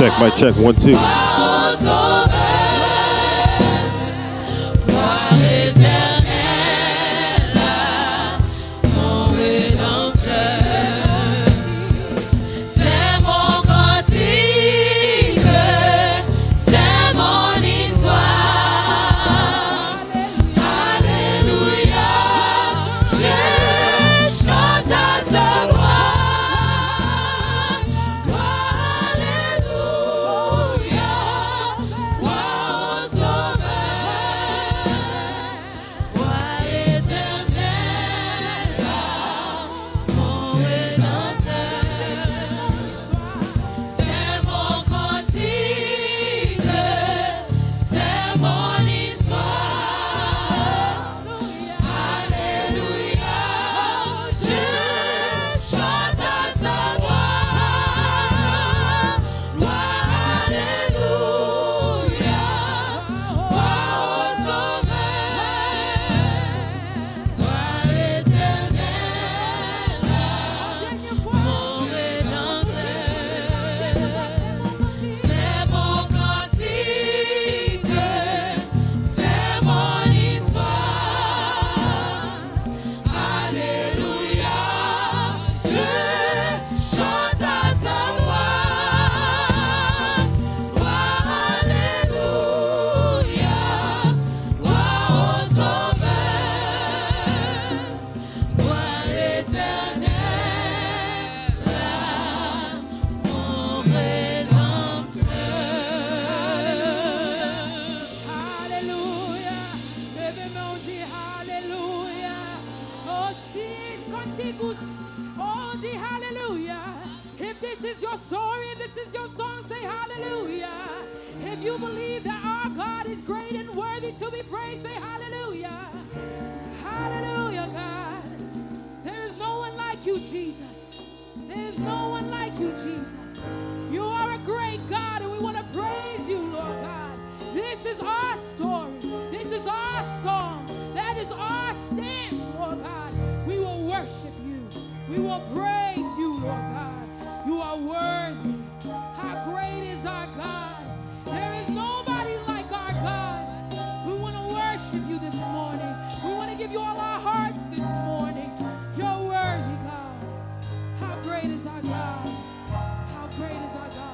Mic check, 1, 2. Oh, the hallelujah. If this is your story, if this is your song, say hallelujah. If you believe that our God is great and worthy to be praised, say hallelujah. Hallelujah, God. There is no one like you, Jesus. There is no one like you, Jesus. You are a great God, and we want to praise you, Lord God. This is our story. This is our song. That is our stance, Lord God. We will worship you. We will praise you, Lord God. You are worthy. How great is our God? There is nobody like our God. We want to worship you this morning. We want to give you all our hearts this morning. You're worthy, God. How great is our God? How great is our God?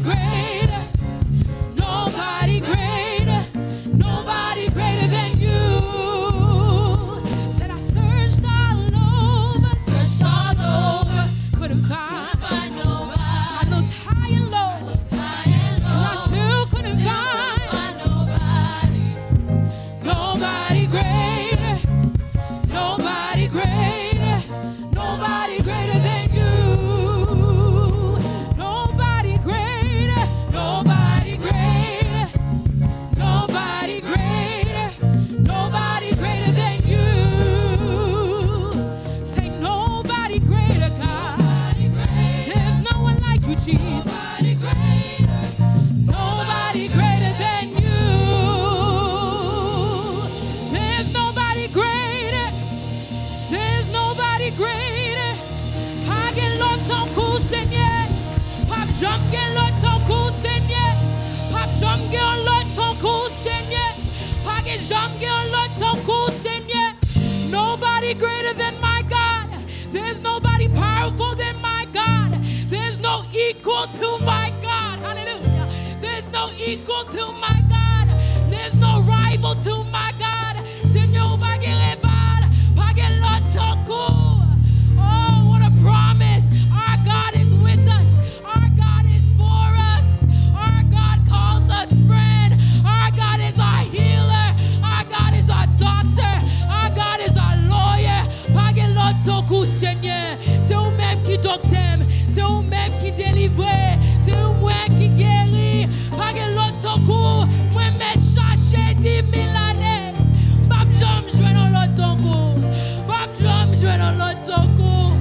greater. Nobody greater. Nobody greater than you. Said I searched all over, couldn't find nobody. I looked high and low, and I still couldn't find nobody. Nobody greater, nobody greater, nobody greater than you. Nobody greater, nobody greater, nobody greater, nobody greater than you. Say nobody greater, God. There's no one like you, Jesus. Nobody greater than you. There's nobody greater. There's nobody greater. Pagan lot ton coup, Seigneur. Pap jam gen lot ton coup, Seigneur. Pap jam gen lot ton coup, Seigneur. Pagan jam gen lot ton coup, Seigneur. Nobody greater than my God. There's nobody powerful than my God. There's no equal to my God. Hallelujah. There's no equal to my God. There's no rival to my God. Seigneur, pagan rival, pagan lot ton coup. Oh, what a promise. Our God is with us. Our God is for us. Our God calls us friend. Our God is our healer. Our God is our doctor. Our God is our lawyer. Pagan lot ton coup, Seigneur. C'est vous-même qui docteur. C'est vous-même qui délivre. C'est vous-même qui guérit. Pagan lot ton coup. Moi, me chercher 10 000 années. Pap jam jouer dans l'autre ton coup. Pap jam jouer dans l'autre ton coup.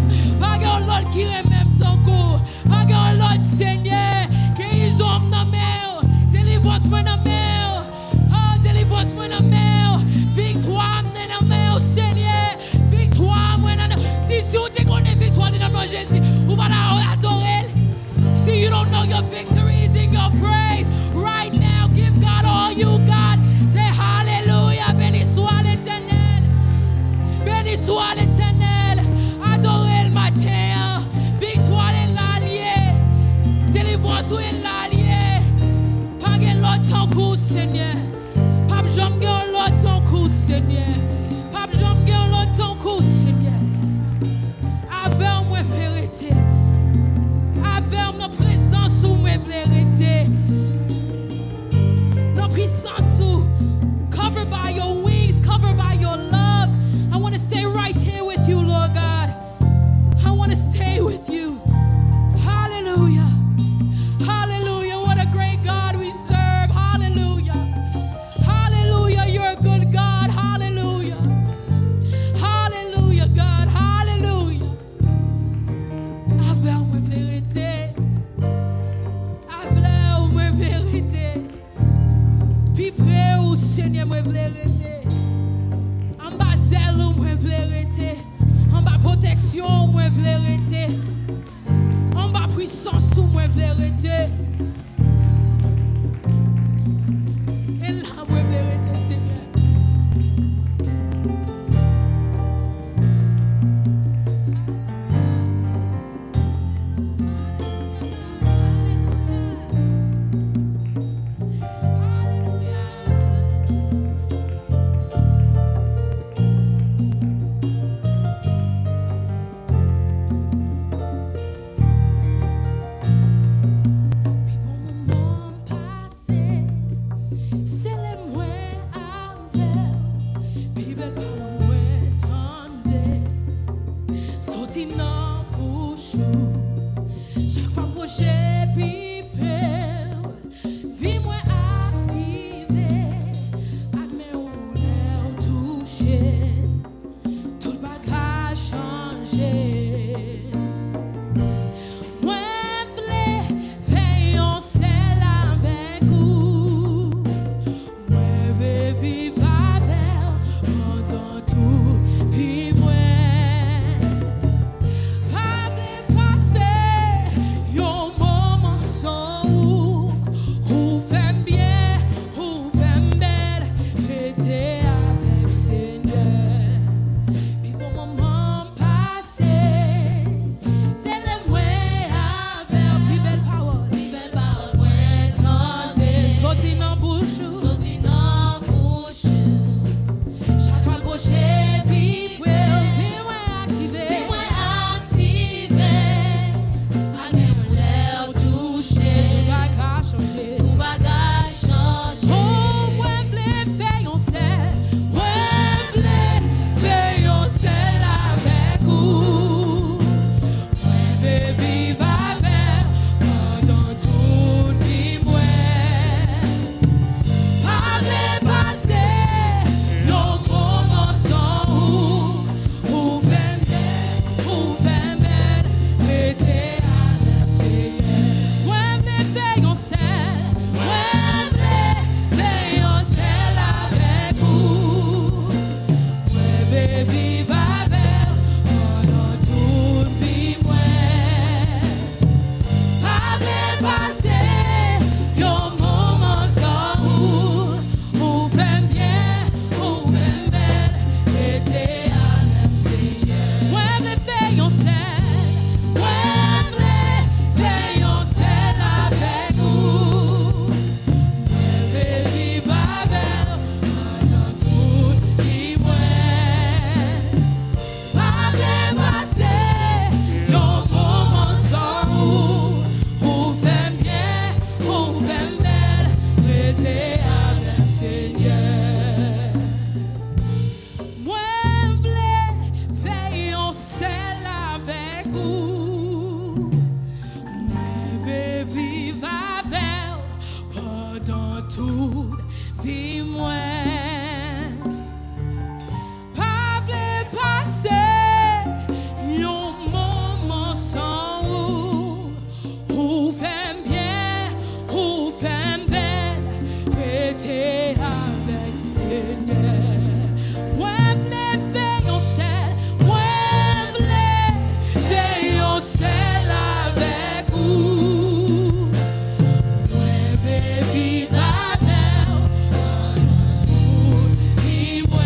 Pagan l'autre qui même ton coup. Pagan l'autre Seigneur. Guérison dans mer. Délivrance moi dans mer. Oh, délivrance moi dans mer. Victoire dans mer, Seigneur. Victoire moi dans. Si vous te connaissez victoire dans nom Jésus, vous allez adorer. See, you don't know your victories in your praise. Right now, give God all you got. Say hallelujah, béni soit l'Éternel. Béni soit l'Éternel. Adorez le matin. Victoire est l'allié. Délivrance est l'allié. Pas de l'autre ton coup, Seigneur. Pas de jambe de l'autre ton coup, Seigneur. Pas de jambe de l'autre ton coup, Seigneur. Avec moi vérité. Avec nos présence ou moi vérité. Nos puissance ou covered by your wings, covered by your love. I want to stay right here with you, Lord God. I want to stay with you. Hallelujah. Hallelujah. What a great God we serve. Hallelujah. Hallelujah. You're a good God. Hallelujah. Hallelujah, God. Hallelujah. Avec moi vérité. Avec moi vérité. Puis près au Seigneur, moi vérité. En bas zèle, moi vérité. En bas protection, moi vérité. En bas puissance, moi vérité. Et là, moi vérité, Seigneur. toute vie moi. Pas vle passer un moment sans ou fais bien, ou fais belle, rester avec Seigneur. Moi vle faire un seul, moi vle faire un seul avec vous. Moi vle vivre avec vous, vivre.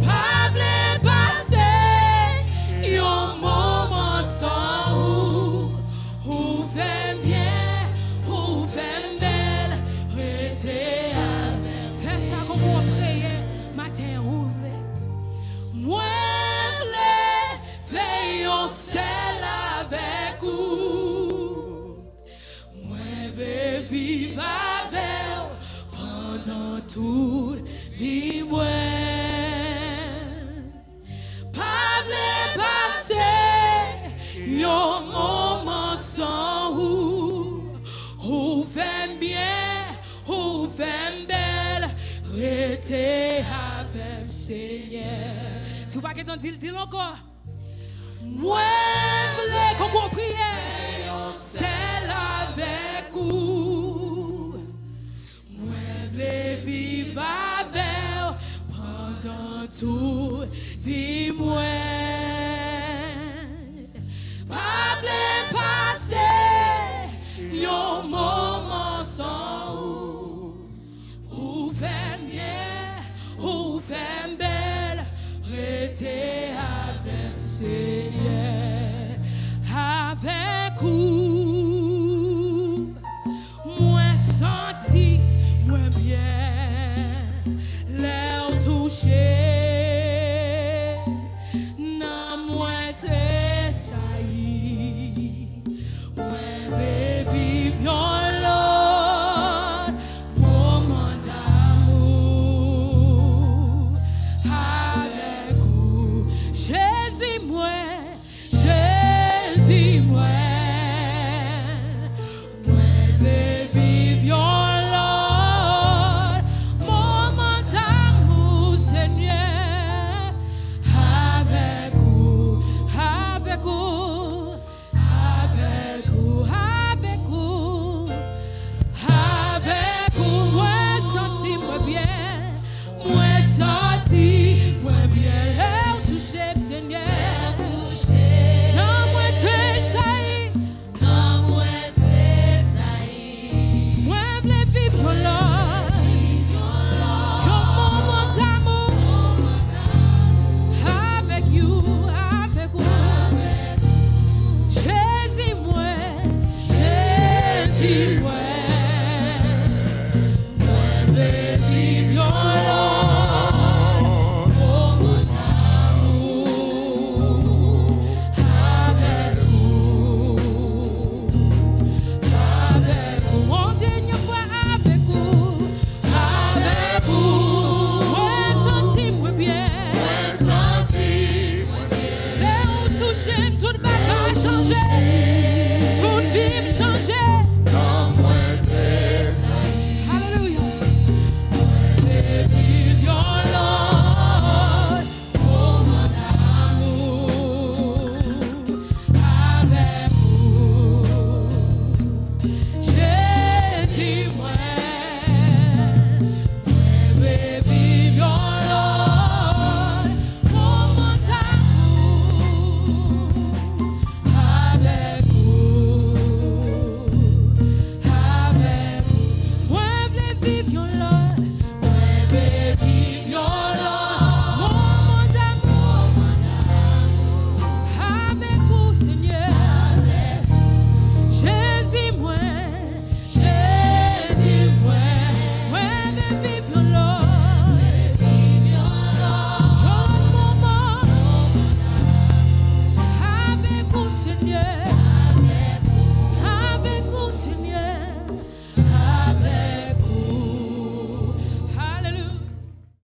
Pas vle passer un moment sans ou fais bien, ou fais belle, rester avec. C'est ça qu'on va prier matin ou moi vle faire un seul avec vous. Moi vais vivre avec pendant toute vie moi. Pas vle passer un moment sans ou fais bien, ou fais belle, rester avec Seigneur. Si vous pas qu'être dit encore. Moi vle qu'on prier, c'est avec vous. Moi vle vivre avec pendant toute vie moi.